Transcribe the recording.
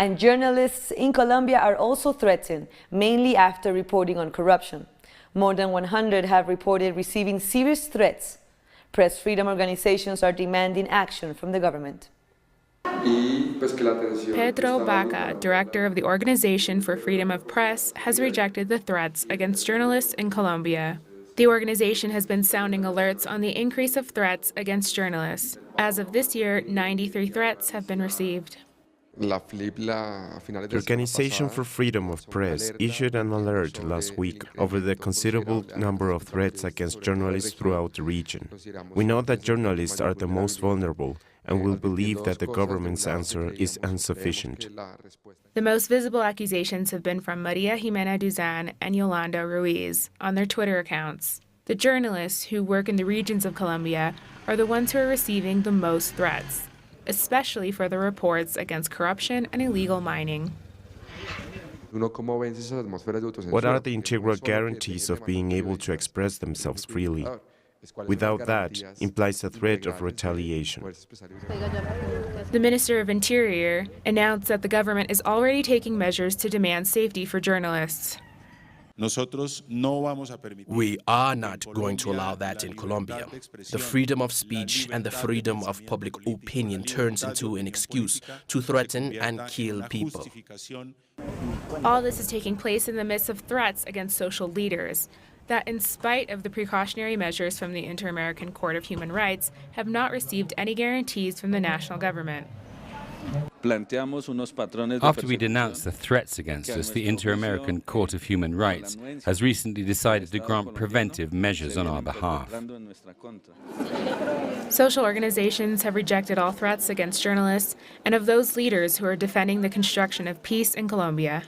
And journalists in Colombia are also threatened, mainly after reporting on corruption. More than 100 have reported receiving serious threats. Press freedom organizations are demanding action from the government. Pedro Baca, director of the Organization for Freedom of Press, has rejected the threats against journalists in Colombia. The organization has been sounding alerts on the increase of threats against journalists. As of this year, 93 threats have been received. The Organization for Freedom of Press issued an alert last week over the considerable number of threats against journalists throughout the region. We know that journalists are the most vulnerable, and we believe that the government's answer is insufficient. The most visible accusations have been from Maria Jimena Duzan and Yolanda Ruiz on their Twitter accounts. The journalists who work in the regions of Colombia are the ones who are receiving the most threats, especially for the reports against corruption and illegal mining. What are the integral guarantees of being able to express themselves freely? Without that, implies a threat of retaliation. The Minister of Interior announced that the government is already taking measures to demand safety for journalists. We are not going to allow that in Colombia. The freedom of speech and the freedom of public opinion turns into an excuse to threaten and kill people. All this is taking place in the midst of threats against social leaders that, in spite of the precautionary measures from the Inter-American Court of Human Rights, have not received any guarantees from the national government. After we denounced the threats against us, the Inter-American Court of Human Rights has recently decided to grant preventive measures on our behalf. Social organizations have rejected all threats against journalists and of those leaders who are defending the construction of peace in Colombia.